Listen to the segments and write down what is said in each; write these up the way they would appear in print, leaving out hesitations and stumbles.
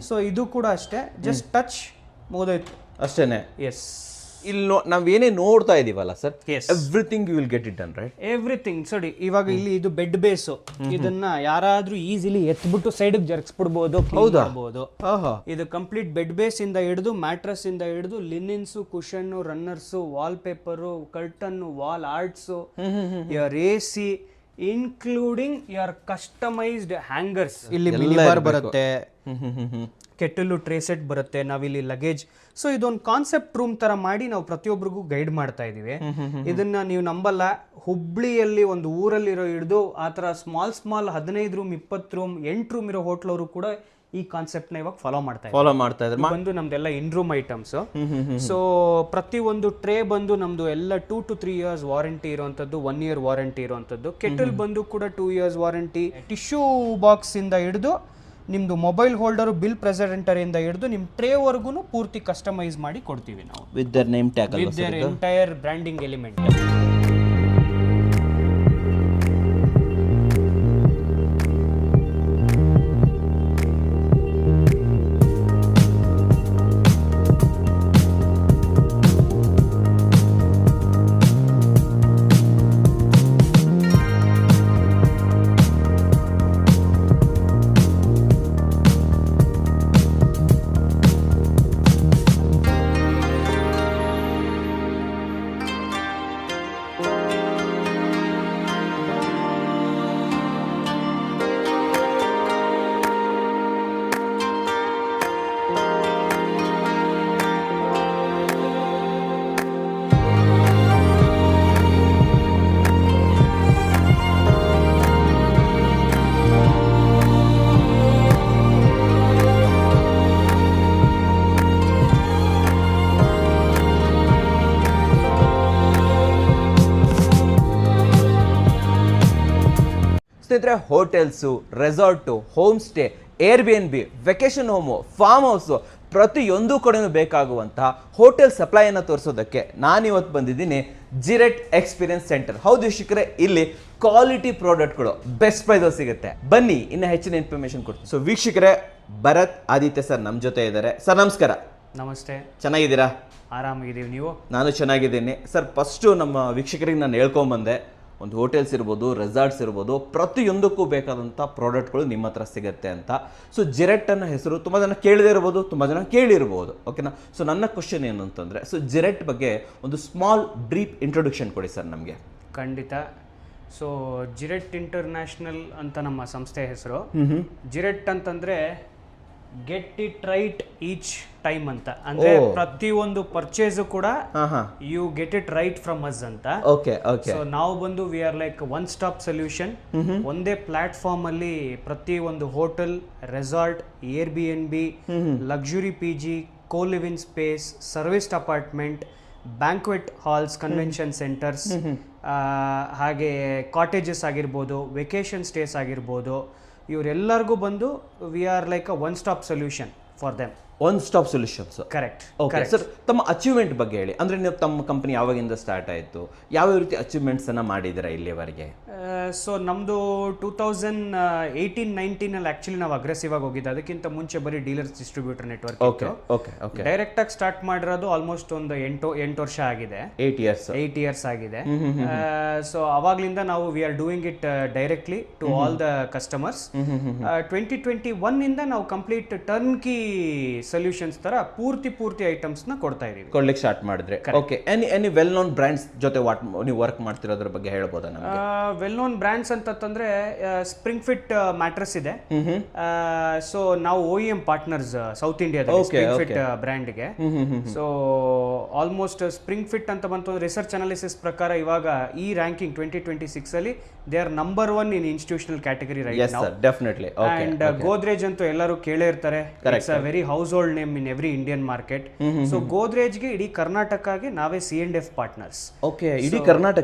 So ಇದು ಕೂಡ ಅಷ್ಟೇ, ಜಸ್ಟ್ ಟಚ್ ಮುಗಿದೋಯ್ತು ಅಷ್ಟೇನೆ. ಎಸ್, ಇಲ್ಲಿ ನಾವೇನೇ ನೋಡ್ತಾ ಇದೀವಲ್ಲ sir, everything you will get it done, right? Everything. ಸರಿ, ಇವಾಗ ಇಲ್ಲಿ ಇದು ಬೆಡ್ ಬೇಸು, ಇದನ್ನ ಯಾರಾದ್ರೂ ಈಸಿಲಿ ಎತ್ಬಿಟ್ಟು ಸೈಡ್ ಜರ್ಗಿಸ್ಬಿಡ್ಬೋದು, ಹೌದು. ಇದು ಕಂಪ್ಲೀಟ್ ಬೆಡ್ ಬೇಸ್ ಇಂದ ಹಿಡಿದು ಮ್ಯಾಟ್ರಸ್ ಇಂದ ಹಿಡಿದು linens, cushion, runners, wall paper, curtain, wall arts, your AC, including your customised hangers. ಇಲ್ಲಿ ಮಿನಿ ಬಾರ್ ಬರುತ್ತೆ, ಕೆಟಲು ಟ್ರೇ ಸೆಟ್ ಬರುತ್ತೆ, ನಾವಿಲ್ಲಿ ಲಗೇಜ್. ಸೊ ಇದೊಂದು ಕಾನ್ಸೆಪ್ಟ್ ರೂಮ್ ತರ ಮಾಡಿ ನಾವು ಪ್ರತಿಯೊಬ್ಬರಿಗೂ ಗೈಡ್ ಮಾಡ್ತಾ ಇದೀವಿ. ಇದನ್ನ ನೀವು ನಂಬಲ್ಲ, ಹುಬ್ಳಿಯಲ್ಲಿ ಒಂದು ಊರಲ್ಲಿರೋ ಹಿಡಿದು ಆ ಥರ ಸ್ಮಾಲ್ 15 ರೂಮ್ 20 ರೂಮ್ 8 ರೂಮ್ ಇರೋ ಹೋಟ್ಲವರು ಕೂಡ ಈ ಕಾನ್ಸೆಪ್ಟ್ ನ ಇವಾಗ ಫಾಲೋ ಮಾಡ್ತಾ ಇದ್ದಾರೆ. ಬಂದು ನಮ್ದೆಲ್ಲ ಇನ್ ರೂಮ್ ಐಟಮ್ಸ್. ಸೊ ಪ್ರತಿ ಒಂದು ಟ್ರೇ ಬಂದು ನಮ್ದು ಎಲ್ಲ 2 to 3 years ವಾರಂಟಿ ಇರುವಂತದ್ದು, 1 year ವಾರಂಟಿ ಇರುವಂತದ್ದು. ಕೆಟಲ್ ಬಂದು ಕೂಡ 2 years ವಾರಂಟಿ. ಟಿಶ್ಯೂ ಬಾಕ್ಸ್ ಇಂದ ಹಿಡಿದು ನಿಮ್ದು ಮೊಬೈಲ್ ಹೋಲ್ಡರ್, ಬಿಲ್ ಪ್ರೆಸೆಂಟರ್ ಇಂದ ಹಿಡಿದು ನಿಮ್ ಟ್ರೇ ವರ್ಗು ಪೂರ್ತಿ ಕಸ್ಟಮೈಸ್ ಮಾಡಿ ಕೊಡ್ತೀವಿ ನಾವು, with their name tag, with their entire branding element. ಸ್ನೇಹಿತರೆ, hotels, resorts, home stay, Airbnb, vacation home, farm house, ಪ್ರತಿಯೊಂದು ಕಡೆಯೂ ಬೇಕಾಗುವಂತಹ ಹೋಟೆಲ್ ಸಪ್ಲೈಯನ್ನು ತೋರಿಸೋದಕ್ಕೆ ನಾನಿವತ್ತು ಬಂದಿದ್ದೀನಿ ಜಿರೆಟ್ ಎಕ್ಸ್ಪೀರಿಯನ್ಸ್ ಸೆಂಟರ್. ಹೌದು ವೀಕ್ಷಕರೇ, ಇಲ್ಲಿ ಕ್ವಾಲಿಟಿ ಪ್ರಾಡಕ್ಟ್ಗಳು ಬೆಸ್ಟ್ ಪ್ರೈಸಲ್ಲಿ ಸಿಗುತ್ತೆ. ಬನ್ನಿ ಇನ್ನು ಹೆಚ್ಚಿನ ಇನ್ಫಾರ್ಮೇಶನ್ ಕೊಡ್ತೀನಿ. ಸೊ ವೀಕ್ಷಕರೇ, ಭರತ್ ಆದಿತ್ಯ ಸರ್ ನಮ್ಮ ಜೊತೆ ಇದ್ದಾರೆ. ಸರ್ ನಮಸ್ಕಾರ. ನಮಸ್ತೆ. ಚೆನ್ನಾಗಿದ್ದೀರಾ? ಆರಾಮಾಗಿದ್ದೀವಿ, ನೀವು? ನಾನು ಚೆನ್ನಾಗಿದ್ದೀನಿ ಸರ್. ಫಸ್ಟು ನಮ್ಮ ವೀಕ್ಷಕರಿಗೆ ನಾನು ಹೇಳ್ಕೊಂಬಂದೆ, ಒಂದು ಹೋಟೆಲ್ಸ್ ಇರ್ಬೋದು, ರೆಸಾರ್ಟ್ಸ್ ಇರ್ಬೋದು, ಪ್ರತಿಯೊಂದಕ್ಕೂ ಬೇಕಾದಂಥ ಪ್ರಾಡಕ್ಟ್ಗಳು ನಿಮ್ಮ ಹತ್ರ ಸಿಗುತ್ತೆ ಅಂತ. ಸೊ ಜಿರೆಟ್ ಅನ್ನೋ ಹೆಸರು ತುಂಬ ಜನ ಕೇಳದೇ ಇರ್ಬೋದು, ತುಂಬ ಜನ ಕೇಳಿರ್ಬೋದು, ಓಕೆನಾ? ಸೊ ನನ್ನ ಕ್ವಶನ್ ಏನು ಅಂತಂದರೆ, ಸೊ ಜಿರೆಟ್ ಬಗ್ಗೆ ಒಂದು ಸ್ಮಾಲ್ ಬ್ರೀಫ್ ಇಂಟ್ರೊಡಕ್ಷನ್ ಕೊಡಿ ಸರ್ ನಮಗೆ. ಖಂಡಿತ. ಸೊ ಜಿರೆಟ್ ಇಂಟರ್ನ್ಯಾಷನಲ್ ಅಂತ ನಮ್ಮ ಸಂಸ್ಥೆ ಹೆಸರು. ಜಿರೆಟ್ ಅಂತಂದ್ರೆ get it right each time ಅಂತ, ಅಂದ್ರೆ ಪ್ರತಿಯೊಂದು ಪರ್ಚೇಸ್ ಕೂಡ you get it right from us ಅಂತ. ಸೊ ನಾವು ಬಂದು we are like one stop solution. ಒಂದೇ ಪ್ಲಾಟ್ಫಾರ್ಮ್ ಅಲ್ಲಿ ಪ್ರತಿ ಒಂದು hotel, resort, Airbnb, luxury PG, co living space, serviced apartment, banquet halls, convention centres, ಹಾಗೆ ಕಾಟೇಜಸ್ ಆಗಿರ್ಬೋದು, ವೆಕೇಶನ್ ಸ್ಟೇಸ್ ಆಗಿರ್ಬೋದು, ಇವರೆಲ್ಲರಿಗೂ ಬಂದು we are like a one stop solution for them. One stop solutions. Correct. Okay sir, ತಮ್ಮ achievement ಬಗ್ಗೆ ಹೇಳಿ. ಅಂದರೆ ನೀವು ತಮ್ಮ ಕಂಪನಿ ಯಾವಾಗಿಂದ ಸ್ಟಾರ್ಟ್ ಆಯಿತು, ಯಾವ ರೀತಿ ಅಚೀವ್ಮೆಂಟ್ಸನ್ನು ಮಾಡಿದ್ದೀರಾ ಇಲ್ಲಿವರೆಗೆ? ಸೊ ನಮ್ಮದು 2018-19 ಆ್ಯಕ್ಚುಲಿ ನಾವು ಅಗ್ರೆಸಿವ್ ಆಗಿ ಹೋಗಿದ್ದು. ಅದಕ್ಕಿಂತ ಮುಂಚೆ ಬರೀ ಡೀಲರ್ಸ್ ಡಿಸ್ಟ್ರಿಬ್ಯೂಟರ್ ನೆಟ್ವರ್ಕ್. ಓಕೆ. ಡೈರೆಕ್ಟಾಗಿ ಸ್ಟಾರ್ಟ್ ಮಾಡಿರೋದು ಆಲ್ಮೋಸ್ಟ್ ಒಂದು 8 ವರ್ಷ ಆಗಿದೆ. 8 ಇಯರ್ಸ್ ಆಗಿದೆ. ಸೊ ಅವಾಗ್ಲಿಂದ ನಾವು we are doing it directly to all the customers. 2021 ಇಂದ ನಾವು ಕಂಪ್ಲೀಟ್ ಟರ್ನ್ಕಿ ಸೊಲ್ಯೂಷನ್ಸ್ ತರ ಪೂರ್ತಿ ಐಟಮ್ಸ್ ನ ಕೊಡ್ತಾ ಇದೀವಿ, ಕೊಡ್ಲಿಕ್ಕೆ ಸ್ಟಾರ್ಟ್ ಮಾಡಿದ್ರೆ. Okay, any well known brands ಜೊತೆ ನೀವು ವರ್ಕ್ ಮಾಡ್ತಿರೋದ್ರ ಬಗ್ಗೆ ಹೇಳ್ಬೋದಾ ನಮಗೆ? ವೆಲ್ ನೋನ್ ಬ್ರ್ಯಾಂಡ್ಸ್ ಅಂತಂದ್ರೆ ಸ್ಪ್ರಿಂಗ್ ಫಿಟ್ ಮ್ಯಾಟ್ರೆಸ್ ಇದೆ. ಸೊ ನಾವು OEM ಪಾರ್ಟ್ನರ್ಸ್ ಸೌತ್ ಇಂಡಿಯಾದ ಸ್ಪ್ರಿಂಗ್ ಫಿಟ್ ಬ್ರ್ಯಾಂಡ್ಗೆ. ಸೊ ಆಲ್ಮೋಸ್ಟ್ ಸ್ಪ್ರಿಂಗ್ ಫಿಟ್ ಅಂತ ಬಂತು ರಿಸರ್ಚ್ ಅನಾಲಿಸಿಸ್ ಪ್ರಕಾರ ಇವಾಗ ಈ ರ್ಯಾಂಕಿಂಗ್ 2026 ಅಲ್ಲಿ they are number 1 in institutional category right now. Definitely. And Godrej ಅಂತೂ ಎಲ್ಲರೂ ಕೇಳೇ ಇರ್ತಾರೆ. It's a very household name in every Indian market. So ಗೋದ್ರೇಜ್ಗೆ ಇಡೀ ಕರ್ನಾಟಕಗೆ ನಾವೇ C&F ಪಾರ್ಟ್ನರ್ಸ್. ಓಕೆ, ಇಡೀ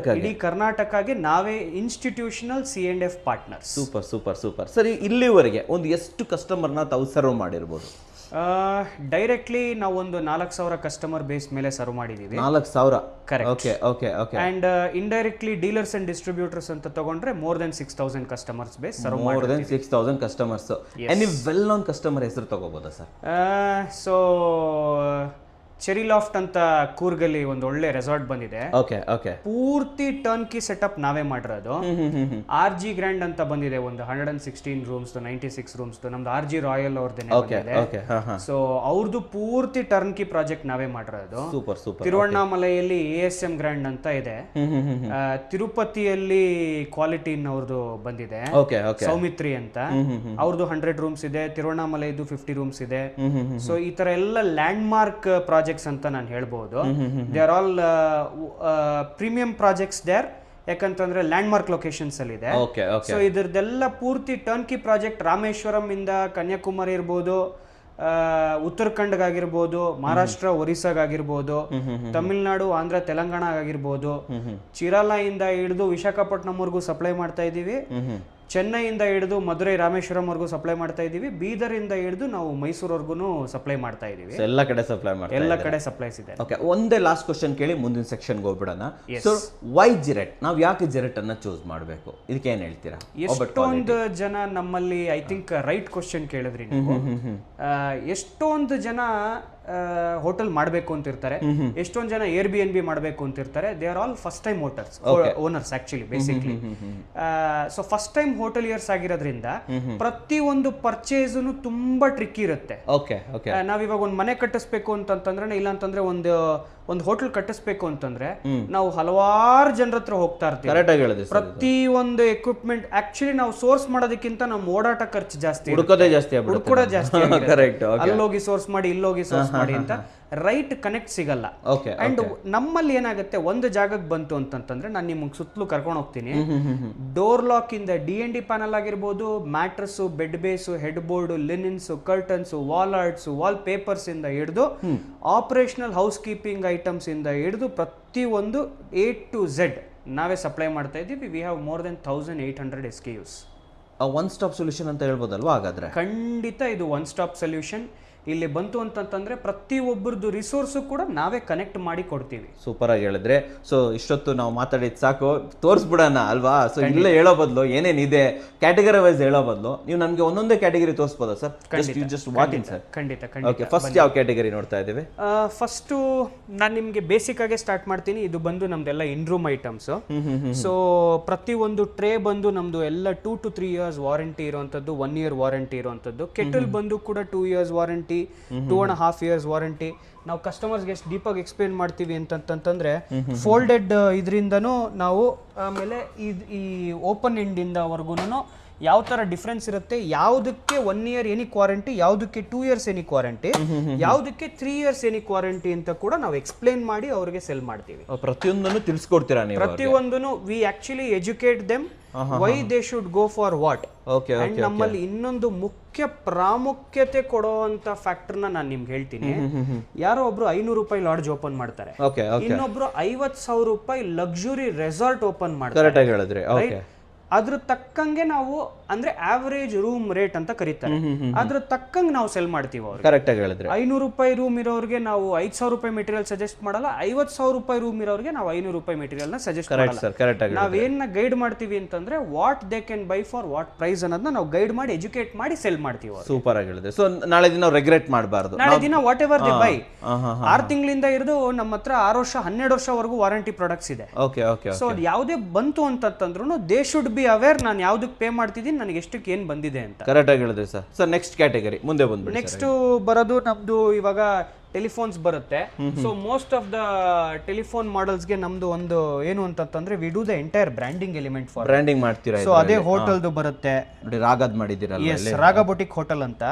ಕರ್ನಾಟಕಗೆ ನಾವೇ ಇನ್ಸ್ಟಿಟ್ಯೂಷನಲ್ C&F ಪಾರ್ಟ್ನರ್ಸ್. ಸೂಪರ್. ಸರಿ, ಇಲ್ಲಿವರೆಗೆ ಒಂದು ಎಷ್ಟು ಕಸ್ಟಮರ್ನ ತಾವು ಸರ್ವ್ ಮಾಡಿರ್ಬೋದು? ಡೈರೆಕ್ಟ್ಲಿ ನಾವು ಒಂದು 4,000 ಕಸ್ಟಮರ್ ಬೇಸ್ ಮೇಲೆ ಸರ್ವ್ ಮಾಡಿದೀವಿ. 4,000. Correct. Okay okay okay. And indirectly dealers and distributors ಅಂತ ತಗೊಂಡ್ರೆ more than 6,000 customers base serve more than 6,000 customers. Any well non customer ಹೆಸರು ತಗೋಬೋದಾ ಸರ್? ಸೊ ಚೆರಿ ಲಾಫ್ಟ್ ಅಂತ ಕೂರ್ಗಲ್ಲಿ ಒಂದು ಒಳ್ಳೆ ರೆಸಾರ್ಟ್ ಬಂದಿದೆ. Okay okay. ಪೂರ್ತಿ ಟರ್ನ್ ಕಿ ಸೆಟಪ್ ನಾವೇ ಮಾಡಿರೋದು. RG ಗ್ರ್ಯಾಂಡ್ ಅಂತ ಬಂದಿದೆ, ಒಂದು 116 ರೂಮ್ಸ್ 96 ರೂಮ್ಸ್ ನಮ್ದು RG ರಾಯಲ್ ಅವ್ರದ್ದೇನೆ ಬಂದಿದೆ. ಸೊ ಅವ್ರದ್ದು ಪೂರ್ತಿ ಟರ್ನ್ ಕಿ ಪ್ರಾಜೆಕ್ಟ್ ನಾವೇ ಮಾಡಿರೋದು. Super super. ತಿರುವಣ್ಣಾಮಲೆಯಲ್ಲಿ ASM ಗ್ರ್ಯಾಂಡ್ ಅಂತ ಇದೆ. ತಿರುಪತಿಯಲ್ಲಿ ಕ್ವಾಲಿಟಿ ಅವ್ರದ್ದು ಬಂದಿದೆ, ಸೌಮಿತ್ರಿ ಅಂತ, ಅವ್ರದ್ದು 100 ರೂಮ್ಸ್ ಇದೆ. ತಿರುವಣ್ಣಾಮಲೆದು 50 ರೂಮ್ಸ್ ಇದೆ. ಸೊ ಈ ತರ ಎಲ್ಲ ಲ್ಯಾಂಡ್ ಮಾರ್ಕ್ ಪ್ರಾಜೆಕ್ಟ್ಸ್ ಅಂತ ನಾನು ಹೇಳ್ಬಹುದು. They are all premium projects there, ಯಾಕಂತಂದ್ರೆ ಲ್ಯಾಂಡ್ ಮಾರ್ಕ್ ಲೊಕೇಶನ್ಸ್ ಅಲ್ಲಿ ಇದೆ. ಸೊ ಇದ್ರದ್ದೆಲ್ಲ ಪೂರ್ತಿ ಟರ್ನ್ ಕಿ ಪ್ರಾಜೆಕ್ಟ್ ರಾಮೇಶ್ವರಂ ಇಂದ ಕನ್ಯಾಕುಮಾರಿ ಇರ್ಬೋದು, ಉತ್ತರಾಖಂಡ್ಗಾಗಿರ್ಬೋದು, ಮಹಾರಾಷ್ಟ್ರ ಒರಿಸ್ಸಾಗಿರ್ಬೋದು, ತಮಿಳ್ನಾಡು ಆಂಧ್ರ ತೆಲಂಗಾಣ ಆಗಿರ್ಬೋದು, ಚಿರಾಲ ಇಂದ ಹಿಡಿದು ವಿಶಾಖಪಟ್ಟಣಂವರೆಗೂ ಸಪ್ಲೈ ಮಾಡ್ತಾ ಇದೀವಿ. ಚೆನ್ನೈಯಿಂದ ಹಿಡಿದು ಮಧುರೈ ರಾಮೇಶ್ವರಂ ವರ್ಗೂ ಸಪ್ಲೈ ಮಾಡ್ತಾ ಇದೀವಿ. ಬೀದರ್ ಇಂದ ಹಿಡಿದು ನಾವು ಮೈಸೂರ್ವರೆಗೂ ಸಪ್ಲೈ ಮಾಡ್ತಾ ಇದೀವಿ. ಎಲ್ಲ ಕಡೆ ಸಪ್ಲೈ ಮಾಡ್ತಾ ಎಲ್ಲ ಕಡೆ ಸಪ್ಲೈಸ್ ಇದೆ. ಓಕೆ, ಒಂದೇ ಲಾಸ್ಟ್ ಕ್ವಶನ್ ಕೇಳಿ ಮುಂದಿನ ಸೆಕ್ಷನ್ಗೆ ಹೋಗ್ಬಿಡೋಣ. ಸೊ ವೈ ಜಿರೆಟ್, ನಾವು ಯಾಕೆ ಜಿರೆಟ್ ಅನ್ನ ಚೂಸ್ ಮಾಡಬೇಕು, ಇದಕ್ಕೆ ಏನ್ ಹೇಳ್ತೀರಾ? ಎಷ್ಟೊಂದು ಜನ ನಮ್ಮಲ್ಲಿ ಐ ಥಿಂಕ್ ರೈಟ್ ಕ್ವಶನ್ ಕೇಳಿದ್ರಿ ನೀವು. ಎಷ್ಟೊಂದು ಜನ ಹೋಟೆಲ್ ಮಾಡಬೇಕು ಅಂತಿರ್ತಾರೆ, ಎಷ್ಟೊಂದು ಜನ Airbnb ಮಾಡಬೇಕು ಅಂತಿರ್ತಾರೆ. They are all first time owners actually basically. So first time hoteliers ಆಗಿರೋದ್ರಿಂದ ಪ್ರತಿ ಒಂದು ಪರ್ಚೇಸ್ನು ತುಂಬಾ ಟ್ರಿಕ್ಕಿ ಇರುತ್ತೆ. ನಾವಿವಾಗ ಒಂದು ಮನೆ ಕಟ್ಟಿಸ್ಬೇಕು ಅಂತಂದ್ರೆ, ಇಲ್ಲ ಅಂತಂದ್ರೆ ಒಂದು ಹೋಟೆಲ್ ಕಟ್ಟಿಸ್ಬೇಕು ಅಂತಂದ್ರೆ ನಾವು ಹಲವಾರು ಜನರ ಹತ್ರ ಹೋಗ್ತಾ ಇರ್ತೀವಿ. ಪ್ರತಿ ಒಂದು ಎಕ್ವಿಪ್ಮೆಂಟ್ ಆಕ್ಚುಲಿ ನಾವು ಸೋರ್ಸ್ ಮಾಡೋದಕ್ಕಿಂತ ನಮ್ಮ ಓಡಾಟ ಖರ್ಚು ಜಾಸ್ತಿ, ಹುಡುಕೋದೇ ಜಾಸ್ತಿ. ಅಲ್ಲೋಗಿ ಸೋರ್ಸ್ ಮಾಡಿ, ಇಲ್ಲೋಗಿ ಸೋರ್ಸ್ ಮಾಡಿ ಅಂತ ರೈಟ್ ಕನೆಕ್ಟ್ ಸಿಗಲ್ಲ. ಅಂಡ್ ನಮ್ಮಲ್ಲಿ ಏನಾಗುತ್ತೆ, ಒಂದು ಜಾಗಕ್ಕೆ ಬಂತು ಅಂತಂದ್ರೆ ನಾನು ನಿಮ್ಗೆ ಸುತ್ತಲೂ ಕರ್ಕೊಂಡು ಹೋಗ್ತೀನಿ. ಡೋರ್ ಲಾಕ್ ಇಂದ D&D ಪ್ಯಾನಲ್ ಆಗಿರ್ಬೋದು, mattress, bed base, headboard, linens, curtains, wall arts, wall papers ಇಂದ ಹಿಡಿದು ಆಪರೇಷನಲ್ ಹೌಸ್ ಕೀಪಿಂಗ್ ಐಟಮ್ಸ್ ಇಂದ ಹಿಡಿದು ಪ್ರತಿ ಒಂದು A to Z ನಾವೇ ಸಪ್ಲೈ ಮಾಡ್ತಾ ಇದ್ದೀವಿ. We have more than 1800 SKUs. One stop solution ಅಂತ ಹೇಳ್ಬೋದಲ್ವಾ ಹಾಗಾದ್ರೆ? ಖಂಡಿತ ಇದು ಒನ್ ಸ್ಟಾಪ್ ಸೊಲ್ಯೂಷನ್. ಇಲ್ಲಿ ಬಂತು ಅಂತಂತಂದ್ರೆ ಪ್ರತಿ ಒಬ್ಬರದ್ದು ರಿಸೋರ್ಸು ಕೂಡ ನಾವೇ ಕನೆಕ್ಟ್ ಮಾಡಿ ಕೊಡ್ತೀವಿ. ಸೂಪರ್ ಆಗಿ ಹೇಳಿದ್ರೆ. ಸೊ ಇಷ್ಟೊತ್ತು ನಾವು ಮಾತಾಡಿದ್ ಸಾಕು, ತೋರಿಸ್ಬಿಡೋಣ ಅಲ್ವಾ? ಸೊ ಇಲ್ಲೇ ಹೇಳೋ ಬದಲು ಏನೇನಿದೆ ಕ್ಯಾಟಗರಿ ವೈಸ್ ಹೇಳೋ ಬದಲು ನೀವು ನನಗೆ ಒಂದೊಂದೇ ಕ್ಯಾಟಗರಿ ತೋರಿಸ್ಬೋದಾ ಸರ್? Just walk in sir. ಖಂಡಿತ. ಫಸ್ಟ್ ಯಾವ ಕ್ಯಾಟಗರಿ ನೋಡ್ತಾ ಇದ್ದೀವಿ? ಫಸ್ಟ್ ನಾನು ನಿಮಗೆ ಬೇಸಿಕ್ ಆಗಿ ಸ್ಟಾರ್ಟ್ ಮಾಡ್ತೀನಿ. ಇದು ಬಂದು ನಮ್ದೆಲ್ಲ ಇನ್ ರೂಮ್ ಐಟಮ್ಸ್. ಸೊ ಪ್ರತಿ ಒಂದು ಟ್ರೇ ಬಂದು ನಮ್ದು ಎಲ್ಲ 2 to 3 years ವಾರಂಟಿ ಇರುವಂತದ್ದು, 1 year ವಾರಂಟಿ ಇರುವಂತದ್ದು. ಕೆಟಲ್ ಬಂದು ಕೂಡ 2 years ವಾರಂಟಿ, 2.5 years ವಾರಂಟಿ. ನಾವು ಕಸ್ಟಮರ್ಸ್ಗೆ ಎಷ್ಟು ಡೀಪಾಗಿ ಎಕ್ಸ್ಪ್ಲೇನ್ ಮಾಡ್ತೀವಿ ಅಂತಂತಂದ್ರೆ, ಫೋಲ್ಡೆಡ್ ಇದರಿಂದನೂ ನಾವು, ಆಮೇಲೆ ಈ ಓಪನ್ ಎಂಡ್ ಇಂದವರೆಗೂ ಯಾವ ತರ ಡಿಫ್ರೆನ್ಸ್ ಇರುತ್ತೆ, ಯಾವುದಕ್ಕೆ 1 year ಎನಿಕ್ ವಾರಂಟಿ, ಯಾವುದಕ್ಕೆ 2 years ಎನಿಕ್ ವಾರಂಟಿ, ಯಾವುದಕ್ಕೆ 3 years ಎನಿಕ್ ವಾರಂಟಿ ಅಂತ ಕೂಡ ನಾವು ಎಕ್ಸ್ಪ್ಲೇನ್ ಮಾಡಿ ಅವ್ರಿಗೆ ಸೆಲ್ ಮಾಡ್ತೀವಿ. ಪ್ರತಿಯೊಂದನ್ನು ತಿಳಿಸ್ಕೊಡ್ತೀರಾ ನೀವು? ಪ್ರತಿಯೊಂದನ್ನು we actually educate them why they should go for what. And ನಮ್ಮಲ್ಲಿ ಇನ್ನೊಂದು ಮುಖ್ಯ ಪ್ರಾಮುಖ್ಯತೆ ಕೊಡುವಂತ ಫ್ಯಾಕ್ಟರ್ ನಾನು ನಿಮ್ಗೆ ಹೇಳ್ತೀನಿ. ಯಾರೋ ಒಬ್ರು 500 ರೂಪಾಯಿ ಲಾಡ್ಜ್ ಓಪನ್ ಮಾಡ್ತಾರೆ, ಇನ್ನೊಬ್ರು 50,000 ರೂಪಾಯಿ ಲಕ್ಸುರಿ ರೆಸಾರ್ಟ್ ಓಪನ್ ಮಾಡ್ತಾರೆ. ಅದ್ರ ತಕ್ಕಂಗೆ ನಾವು, ಅಂದ್ರೆ ಆವರೇಜ್ ರೂಮ್ ರೇಟ್ ಅಂತ ಕರೀತಾರೆ, ಅದ್ರ ತಕ್ಕಂಗೆ ನಾವು ಸೆಲ್ ಮಾಡ್ತೀವಿ ಅವ್ರಿಗೆ. ಕರೆಕ್ಟ್ ಆಗಿ ಹೇಳಿದ್ರೆ 500 ರೂಪಾಯಿ ರೂಮ್ ಇರೋರಿಗೆ ನಾವು 5,000 ರೂಪಾಯಿ ಮೆಟೀರಿಯಲ್ ಸಜೆಸ್ಟ್ ಮಾಡಲ್ಲ, 50,000 ರೂಪಾಯಿ ರೂಮ್ ಇರೋರಿಗೆ ನಾವು 500 ರೂಪಾಯಿ ಮೆಟೀರಿಯಲ್ ನ ಸಜೆಸ್ಟ್ ಮಾಡಲ್ಲ. ನಾವೇನ ಗೈಡ್ ಮಾಡ್ತೀವಿ ಅಂತಂದ್ರೆ what they can buy for what price ಅನ್ನೋದನ್ನ ನಾವು ಗೈಡ್ ಮಾಡಿ, ಎಜುಕೇಟ್ ಮಾಡಿ ಸೆಲ್ ಮಾಡ್ತೀವಿ. ಸೂಪರ್ ಆಗಿ ಹೇಳಿದ್ರೆ. ಸೊ ನಾಳೆ ದಿನ ರೆಗ್ರೆಟ್ ಮಾಡಬಾರ್ದು. ನಾಳೆ ದಿನ ವಾಟ್ ಎವರ್ ದೇ ಬೈ, 6 ತಿಂಗಳಿಂದ ಹಿಡಿದು ನಮ್ಮ ಹತ್ರ 6 ವರ್ಷ 12 ವರ್ಷವರೆಗೂ ವಾರಂಟಿ ಪ್ರಾಡಕ್ಟ್ಸ್ ಇದೆ. ಸೊ ಅದು ಯಾವುದೇ ಬಂತು ಅಂತಂದ್ರೂ ದೇ ಶುಡ್ ಬಿ ಅವೇರ್, ನಾನು ಯಾವ್ದಕ್ಕೆ ಪೇ ಮಾಡ್ತಿದ್ದೀನಿ, ನನಗೆ ಎಷ್ಟಕ್ಕೆ ಏನ್ ಬಂದಿದೆ ಅಂತ. ಕರೆಕ್ಟ್ ಆಗಿ ಹೇಳಿದ್ರಿ ಸರ್. ಸರ್ ನೆಕ್ಸ್ಟ್ ಕ್ಯಾಟಗರಿ ಮುಂದೆ ಬಂದ್ಬಿಡಿ. ನೆಕ್ಸ್ಟ್ ಬರೋದು ನಮ್ದು ಇವಾಗ ಟೆಲಿಫೋನ್ಸ್ ಬರುತ್ತೆ. So most of the telephone ಮಾಡೆಲ್ಸ್ಗೆ ನಮ್ದು ಒಂದು ಏನು ಅಂತಂದ್ರೆ we do the entire branding element for branding ಮಾಡ್ತೀರಾ. ಸೊ ಅದೇ ಹೋಟೆಲ್ದು ಬರುತ್ತೆ ನೋಡಿ, ರಾಗದ್ ಮಾಡಿದಿರಲ್ಲ. ಎಸ್, ರಾಗ ಬೊಟಿಕ್ ಹೋಟೆಲ್ ಅಂತ.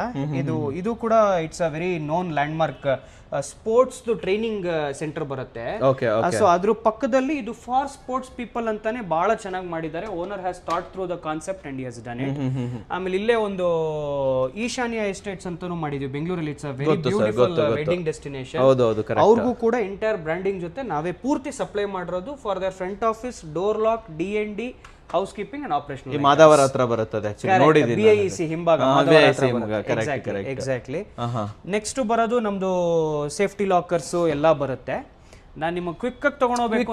ಇದು ಕೂಡ it's a very known landmark. Sports training centre ಬರುತ್ತೆ. ಸೊ ಅದ್ರ ಪಕ್ಕದಲ್ಲಿ ಇದು ಫಾರ್ ಸ್ಪೋರ್ಟ್ಸ್ ಪೀಪಲ್ ಅಂತಾನೆ ಬಹಳ ಚೆನ್ನಾಗಿ ಮಾಡಿದ್ದಾರೆ. Owner has thought through the concept and he has done it. ಆಮೇಲೆ ಇಲ್ಲೇ ಒಂದು ಈಶಾನ್ಯ ಎಸ್ಟೇಟ್ಸ್ ಅಂತಾನು ಮಾಡಿದ್ವಿ ಬೆಂಗಳೂರಲ್ಲಿ. It's a very beautiful wedding destination. ಅವ್ರಿಗೂ ಕೂಡ ಎಂಟೈರ್ ಬ್ರ್ಯಾಂಡಿಂಗ್ ಜೊತೆ ನಾವೇ ಪೂರ್ತಿ ಸಪ್ಲೈ ಮಾಡಿರೋದು for there front office, door lock, D&D, house keeping and operational. ಈ ಮಾಧವರ ಹತ್ರ ಬರುತ್ತದೆ ಆಕ್ಚುಲಿ, ನೋಡಿದ್ದೀನಿ BIEC ಹಿಂಭಾಗ ಕರೆಕ್ಟ್. ಎಕ್ಸಾಕ್ಟ್ಲಿ. ನೆಕ್ಸ್ಟ್ ಬರೋದು ನಮ್ದು ಸೇಫ್ಟಿ ಲಾಕರ್ಸ್ ಎಲ್ಲ ಬರುತ್ತೆ. ನಾನು ನಿಮಗೆ ಕ್ವಿಕ್ ಆಗಿ ತಗೊಂಡೋಗ್ಬೇಕು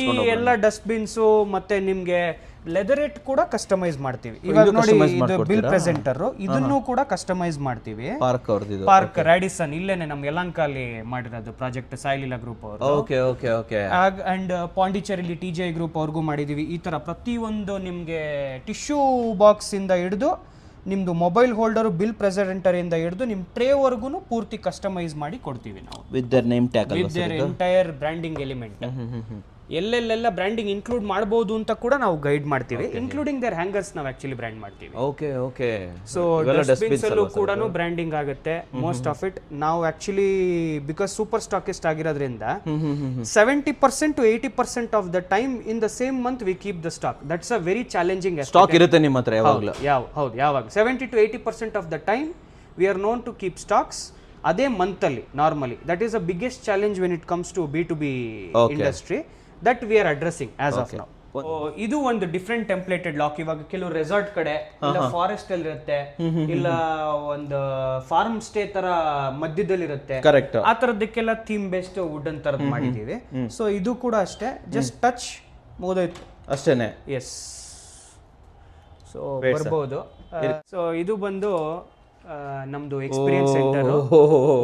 ಈ ಎಲ್ಲ ಡಸ್ಟ್ಬಿನ್ಸು ಮತ್ತೆ ನಿಮ್ಗೆ ಲೆದರೇಟ್ ಕೂಡ ಕಸ್ಟಮೈಸ್ ಮಾಡ್ತೀವಿ. ಇವಾಗ ನೋಡಿ ಇದು ಬಿಲ್ ಪ್ರೆಸೆಂಟರ್, ಇದನ್ನು ಕೂಡ ಕಸ್ಟಮೈಸ್ ಮಾಡ್ತೀವಿ. ಪಾರ್ಕ್ ರಾಡಿಸನ್ ಇಲ್ಲೇನೆ ನಮ್ ಯಲಹಂಕಲ್ಲಿ ಮಾಡಿರೋದು ಪ್ರಾಜೆಕ್ಟ್, ಸಾಯಿಲಿಲಾ ಗ್ರೂಪ್ ಅವರು. ಅಂಡ್ ಪಾಂಡಿಚೇರಿಲಿ TGI ಗ್ರೂಪ್ ಅವ್ರಿಗೂ ಮಾಡಿದೀವಿ. ಈ ತರ ಪ್ರತಿಯೊಂದು ನಿಮ್ಗೆ ಟಿಶ್ಯೂ ಬಾಕ್ಸ್ ಇಂದ ಹಿಡಿದು ನಿಮ್ದು ಮೊಬೈಲ್ ಹೋಲ್ಡರ್, ಬಿಲ್ ಪ್ರೆಸೆಂಟರ್ ಇಂದ ಹಿಡಿದು ನಿಮ್ ಟ್ರೇ ವರ್ಗು ಪೂರ್ತಿ ಕಸ್ಟಮೈಸ್ ಮಾಡಿ ಕೊಡ್ತೀವಿ ನಾವು, with their name tag, with their entire branding element. ಎಲ್ಲೆಲ್ಲೆಲ್ಲ ಬ್ರ್ಯಾಂಡಿಂಗ್ ಇನ್ಕ್ಲೂಡ್ ಮಾಡಬಹುದು ಅಂತ ಕೂಡ ನಾವು ಗೈಡ್ ಮಾಡ್ತೀವಿ, ಇನ್ಕ್ಲೂಡಿಂಗ್ ದೇರ್ ಹ್ಯಾಂಗರ್ಸ್ ನಾವು ಆಕ್ಚುಲಿ ಬ್ರ್ಯಾಂಡ್ ಮಾಡ್ತೀವಿ. ಸೊ ಡಸ್ಟ್ಬಿನ್ಸ್ ಅಲ್ಲೂ ಕೂಡ ಬ್ರ್ಯಾಂಡಿಂಗ್ ಆಗುತ್ತೆ ಮೋಸ್ಟ್ ಆಫ್ ಇಟ್. ನಾವು ಆಕ್ಚುಲಿ ಬಿಕಾಸ್ ಸೂಪರ್ ಸ್ಟಾಕಿಸ್ಟ್ ಆಗಿರೋದ್ರಿಂದ 70% to 80% of the time in the same month we keep the stock. That's a very challenging stock ಇರುತ್ತೆ ನಿಮ್ಮ ಹತ್ರ ಯಾವಾಗಲೂ. ಹೌದು, ಯಾವಾಗ 70 to 80% of the time we are known to keep stocks ಅದೇ month ಅಲ್ಲಿ normally. That is the biggest challenge when it comes to B2B industry that we are addressing as of now. ಇದು ಒಂದು ಡಿಫ್ರೆಂಟ್ ಟೆಂಪ್ಲೇಟೆಡ್ ಲಾಕ್. ಇವಾಗ ಕೆಲವು resort ಕಡೆ ಇಲ್ಲ forest ಅಲ್ಲಿ ಇರುತ್ತೆ, ಇಲ್ಲ ಒಂದು ಫಾರ್ಮ್ ಸ್ಟೇ ತರ ಮಧ್ಯದಲ್ಲಿ ಇರುತ್ತೆ, ಆ ತರದಕ್ಕೆಲ್ಲ ಥೀಮ್ ಬೇಸ್ಡ್ ವುಡನ್ ತರದ್ ಮಾಡಿದೀವಿ. ಸೊ ಇದು ಕೂಡ ಅಷ್ಟೇ, ಜಸ್ಟ್ ಟಚ್ ಮುಗಿದೋಯ್ತು ಅಷ್ಟೇನೆ. ಎಸ್, ಸೊ ಬರ್ಬೋದು. ಸೊ ಇದು ಬಂದು ನಮ್ದು ಎಕ್ಸ್ಪೀರಿಯನ್ಸ್ ಸೆಂಟರ್,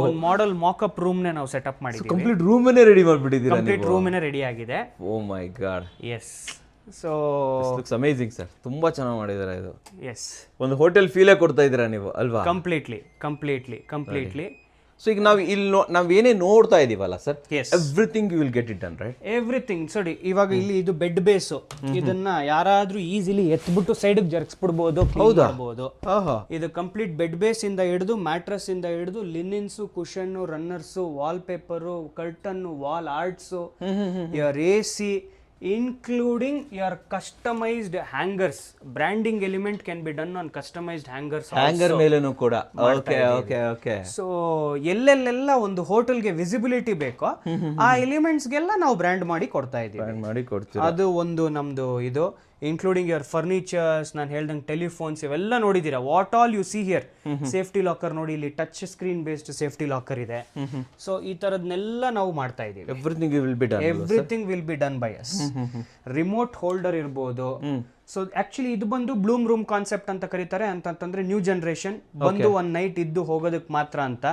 ಒಂದು ಮಾಡೆಲ್ ಮಾಕಪ್ ರೂಮ್ ನೇ ನಾವು ಸೆಟಪ್ ಮಾಡಿದ್ದೀವಿ. ಕಂಪ್ಲೀಟ್ ರೂಮ್ ನೇ ರೆಡಿ ಮಾಡಿಬಿಟ್ಟಿದ್ದೀರಾ? ಕಂಪ್ಲೀಟ್ ರೂಮ್ ನೇ ರೆಡಿ ಆಗಿದೆ. Oh my God. Yes, so looks amazing sir, ತುಂಬಾ ಚೆನ್ನಾಗಿ ಮಾಡಿದ್ದಾರೆ ಇದು. ಎಸ್, ಒಂದು ಹೋಟೆಲ್ ಫೀಲೇ ಕೊಡ್ತಾ ಇದ್ದೀರಾ ನೀವು ಅಲ್ವಾ? ಕಂಪ್ಲೀಟ್ಲಿ. ಸೊ ಈಗ ನಾವು ಇಲ್ಲಿ ನಾವು ಏನೇ ನೋಡ್ತಾ ಇದೀವಲ್ಲ sir, everything you will get it done, right? Everything. ಸರಿ, ಇವಾಗ ಇಲ್ಲಿ ಇದು ಬೆಡ್ ಬೇಸು, ಇದನ್ನ ಯಾರಾದ್ರೂ ಈಸಿಲಿ ಎತ್ಬಿಟ್ಟು ಸೈಡ್ ಜರುಗಿಸ್ಬಿಡ್ಬೋದು, ಮಾಡಬಹುದು. ಇದು ಕಂಪ್ಲೀಟ್ ಬೆಡ್ ಬೇಸ್ ಇಂದ ಹಿಡಿದು ಮ್ಯಾಟ್ರಸ್ ಇಂದ ಹಿಡಿದು linens, cushion, runners, wall paper, curtain, wall arts, your AC, including your customized hangers. Branding element can be done on customized hangers also. Hanger ಮೇಲೇನೂ ಕೂಡ. Okay. So ಎಲ್ಲೆಲ್ಲೆಲ್ಲ ಒಂದು ಹೋಟೆಲ್ಗೆ visibility ಬೇಕೋ ಆ ಎಲಿಮೆಂಟ್ಸ್ಗೆಲ್ಲ ನಾವು ಬ್ರ್ಯಾಂಡ್ ಮಾಡಿ ಕೊಡ್ತಾ ಇದೀವಿ. ಅದು ಒಂದು ನಮ್ದು ಇದು, ಇನ್ಕ್ಲೂಡಿಂಗ್ ಯುವರ್ ಫರ್ನಿಚರ್ಸ್, ನಾನು ಹೇಳ್ದಂಗೆ ಟೆಲಿಫೋನ್ಸ್, ಇವೆಲ್ಲ ನೋಡಿದೀರಾ. What all you see here. Safety locker ನೋಡಿ, ಇಲ್ಲಿ touch screen based safety locker ಇದೆ. ಸೊ ಈ ತರದ್ನೆಲ್ಲ ನಾವು ಮಾಡ್ತಾ ಇದೀವಿ. Everything will be done by us. Remote holder ಇರ್ಬೋದು. ಸೊ ಆಕ್ಚುಲಿ ಇದು ಬಂದು ಬ್ಲೂಮ್ ರೂಮ್ ಕಾನ್ಸೆಪ್ಟ್ ಅಂತ ಕರೀತಾರೆ. ಅಂತಂದ್ರೆ ನ್ಯೂ ಜನರೇಷನ್ ಬಂದು ಒಂದ್ ನೈಟ್ ಇದ್ದು ಹೋಗೋದಕ್ಕೆ ಮಾತ್ರ ಅಂತ.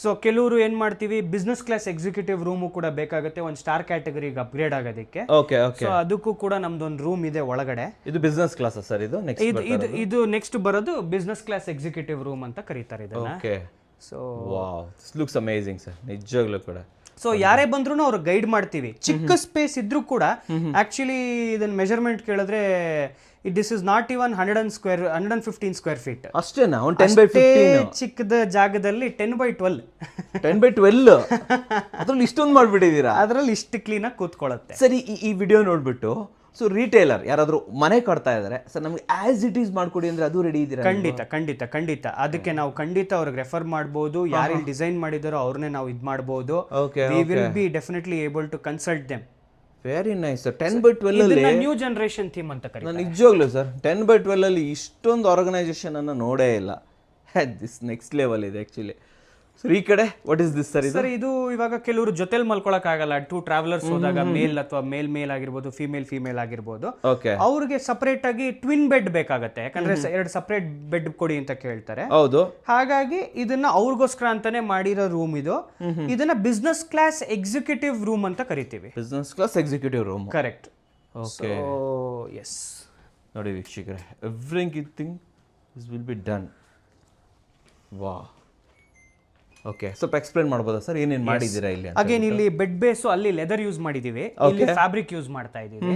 ಸೊ ಕೆಲವರು ಏನ್ ಮಾಡ್ತೀವಿ, ಬಿಸ್ನೆಸ್ ಕ್ಲಾಸ್ ಎಕ್ಸಿಕ್ಯೂಟಿವ್ ರೂಮ್ ಕೂಡ ಬೇಕಾಗುತ್ತೆ ಒಂದು ಸ್ಟಾರ್ ಕ್ಯಾಟಗರಿಗೆ ಅಪ್ಗ್ರೇಡ್ ಆಗೋದಕ್ಕೆ. ಸೊ ಅದಕ್ಕೂ ಕೂಡ ನಮ್ದೊಂದು ರೂಮ್ ಇದೆ ಒಳಗಡೆ. ಇದು ಬಿಸ್ನೆಸ್ ಕ್ಲಾಸ್ ಸರ್? ಇದು ನೆಕ್ಸ್ಟ್ ಬರೋದು ಬಿಸ್ನೆಸ್ ಕ್ಲಾಸ್ ಎಕ್ಸಿಕ್ಯೂಟಿವ್ ರೂಮ್ ಅಂತ ಕರೀತಾರೆ ಇದನ್ನ. So wow, this looks amazing sir, ನಿಜವಾಗ್ಲೂ ಕೂಡ. ಸೊ ಯಾರೇ ಬಂದ್ರು ಅವ್ರು ಗೈಡ್ ಮಾಡ್ತೀವಿ. ಚಿಕ್ಕ ಸ್ಪೇಸ್ ಇದ್ರೂ ಕೂಡ ಆಕ್ಚುಲಿ ಇದನ್ನ ಮೆಜರ್ಮೆಂಟ್ ಕೇಳಿದ್ರೆ this is not even 115 square feet. ಅಷ್ಟೇನಾ? 10x15 ಚಿಕ್ಕದ ಜಾಗದಲ್ಲಿ 10x12 ಅದ್ರಲ್ಲಿ ಇಷ್ಟೊಂದು ಮಾಡ್ಬಿಟ್ಟಿದ್ದೀರಾ? ಅದ್ರಲ್ಲಿ ಇಷ್ಟು ಕ್ಲೀನ್ ಆಗಿ ಕೂತ್ಕೊಳ್ಳುತ್ತೆ. ಸರಿ, ಈ ವಿಡಿಯೋ ನೋಡ್ಬಿಟ್ಟು ಸೊ ರಿಟೇಲರ್ ಯಾರಾದ್ರೂ ಮನೆ ಕಟ್ತಾ ಇದಾರೆ, ಸರ್ ನಮ್ಗೆ ಆಸ್ ಇಟ್ ಈಸ್ ಮಾಡ್ಕೊಡಿ ಅಂದ್ರೆ ಅದು ರೆಡಿ ಇದೀರಾ? ಖಂಡಿತ ಅದಕ್ಕೆ ನಾವು ಖಂಡಿತ ಅವ್ರಿಗೆ ರೆಫರ್ ಮಾಡಬಹುದು. ಯಾರು ಡಿಸೈನ್ ಮಾಡಿದಾರೋ ಅವ್ರನ್ನೇ ನಾವು ಇದು ಮಾಡಬಹುದು. We will be definitely able to consult them. Very nice sir. 10x12 ಅಲ್ಲಿ ನ್ಯೂ ಜನರೇಷನ್ ಥೀಮ್ ಅಂತ ಕರೀತಾರೆ. ನಿಜವಾಗ್ಲೂ ಸರ್, 10x12 ಅಲ್ಲಿ ಇಷ್ಟೊಂದು ಆರ್ಗನೈಸೇಷನ್ ಅನ್ನ ನೋಡೇ ಇಲ್ಲ. ದಿಸ್ ನೆಕ್ಸ್ಟ್ ಲೆವೆಲ್ ಇದೆ ಆಕ್ಚುಲಿ. ಸರ್ ಈ ಕಡೆ ವಾಟ್ ಇಸ್ ದಿಸ್ ಸರ್? ಇದು ಇವಾಗ ಕೆಲವರು ಜೊತೆಲಿ ಮಲ್ಕೊಳಕ್ ಆಗಲ್ಲ, 2 ಟ್ರಾವೆಲರ್ಸ್ ಹೋದಾಗ ಮೇಲ್ ಅಥವಾ ಮೇಲ್ ಆಗಿರ್ಬೋದು, ಫೀಮೇಲ್ ಆಗಿರ್ಬೋದು, ಅವ್ರಿಗೆ ಸಪರೇಟ್ ಆಗಿ ಟ್ವಿನ್ ಬೆಡ್ ಬೇಕಾಗತ್ತೆ. ಯಾಕಂದ್ರೆ 2 ಸಪರೇಟ್ ಬೆಡ್ ಕೊಡಿ ಅಂತ ಕೇಳ್ತಾರೆ. ಹೌದು, ಹಾಗಾಗಿ ಇದನ್ನ ಅವ್ರಿಗೋಸ್ಕರ ಅಂತಾನೆ ಮಾಡಿರೋ ರೂಮ್ ಇದು. ಇದನ್ನ ಬಿಸ್ನೆಸ್ ಕ್ಲಾಸ್ ಎಕ್ಸಿಕ್ಯೂಟಿವ್ ರೂಮ್ ಅಂತ ಕರಿತೀವಿ. Business class executive room, correct. Okay, yes. ನೋಡಿ ವೀಕ್ಷಕರೇ, everything this will be done. ವಾ, ಓಕೆ, ಸ್ವಲ್ಪ ಎಕ್ಸ್ಪ್ಲೇನ್ ಮಾಡ್ಬೋದಾ ಸರ್, ಏನೇನು ಮಾಡಿದ್ದೀರಾ ಇಲ್ಲಿ? ಅಗೇನ್ ಇಲ್ಲಿ ಬೆಡ್ ಬೇಸು, ಅಲ್ಲಿ ಲೆದರ್ ಯೂಸ್ ಮಾಡಿದೀವಿ, ಇಲ್ಲಿ ಫ್ಯಾಬ್ರಿಕ್ ಯೂಸ್ ಮಾಡ್ತಾ ಇದೀವಿ.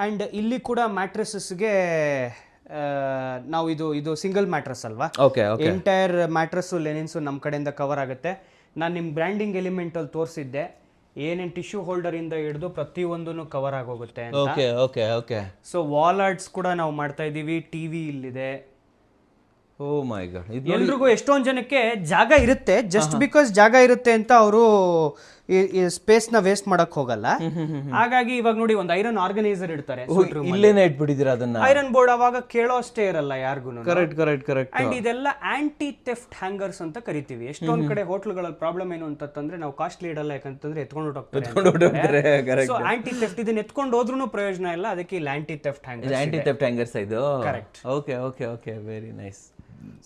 ಅಂಡ್ ಇಲ್ಲಿ ಕೂಡ ಮ್ಯಾಟ್ರೆಸಸ್ಗೆ ನಾವು ಇದು ಸಿಂಗಲ್ ಮ್ಯಾಟ್ರೆಸ್ ಅಲ್ವಾ, ಎಂಟೈರ್ ಮ್ಯಾಟ್ರೆಸ್ ಲೆನಿನ್ಸ್ ನಮ್ಮ ಕಡೆಯಿಂದ ಕವರ್ ಆಗುತ್ತೆ. ನಾನು ನಿಮ್ಮ ಬ್ರ್ಯಾಂಡಿಂಗ್ ಎಲಿಮೆಂಟ್ ಅಲ್ಲಿ ತೋರಿಸಿದ್ದೆ ಏನೇನು ಟಿಶ್ಯೂ ಹೋಲ್ಡರ್ ಇಂದ ಹಿಡಿದು ಪ್ರತಿಯೊಂದನ್ನು ಕವರ್ ಆಗೋಗುತ್ತೆ ಅಂತ. ಸೊ ವಾಲ್ ಆರ್ಟ್ಸ್ ಕೂಡ ನಾವು ಮಾಡ್ತಾ ಇದೀವಿ. ಟಿವಿ ಇಲ್ಲಿದೆ. ಓ ಮೈ ಗಾಡ್, ಎಲ್ರಿಗೂ ಎಷ್ಟೊಂದು ಜನಕ್ಕೆ ಜಾಗ ಇರುತ್ತೆ, ಜಸ್ಟ್ ಬಿಕಾಸ್ ಜಾಗ ಇರುತ್ತೆ ಅಂತ ಅವರು ಸ್ಪೇಸ್ ನ ವೇಸ್ಟ್ ಮಾಡಕ್ ಹೋಗಲ್ಲ. ಹಾಗಾಗಿ ಇವಾಗ ನೋಡಿ ಒಂದು ಐರನ್ ಆರ್ಗನೈಸರ್ ಇಡ್ತಾರೆ, ಇಲ್ಲೇನೆ ಇಟ್ಬಿಟ್ಟಿದ್ದೀರಾ ಅದನ್ನ. ಐರನ್ ಬೋರ್ಡ್ ಅವಾಗ ಕೇಳೋ ಅಷ್ಟೇ ಇರಲ್ಲ ಯಾರಿಗೂ. ಕರೆಕ್ಟ್. ಅಂಡ್ ಇದೆಲ್ಲ ಆಂಟಿ ಥೆಫ್ಟ್ ಹ್ಯಾಂಗರ್ಸ್ ಅಂತ ಕರಿತೀವಿ. ಎಷ್ಟೊಂದ್ ಕಡೆ ಹೋಟ್ಲ್ಗಳಲ್ಲಿ ಪ್ರಾಬ್ಲಮ್ ಏನು ಅಂತಂದ್ರೆ ನಾವು ಕಾಸ್ಟ್ಲಿ ಇಡಲ್ಲ, ಯಾಕಂತಂದ್ರೆ ಎತ್ಕೊಂಡು ಹೋಗ್ತಾರೆ. ಸೊ ಆಂಟಿ ಥೆಫ್ಟ್ ಇದನ್ನ ಎತ್ಕೊಂಡು ಹೋದ್ರೂ ಪ್ರಯೋಜನ ಇಲ್ಲ, ಅದಕ್ಕೆ ಇಲ್ಲಿ ಆಂಟಿ ಥೆಫ್ಟ್ ಹ್ಯಾಂಗರ್ಸ್ ಇದು. Correct. Okay very nice.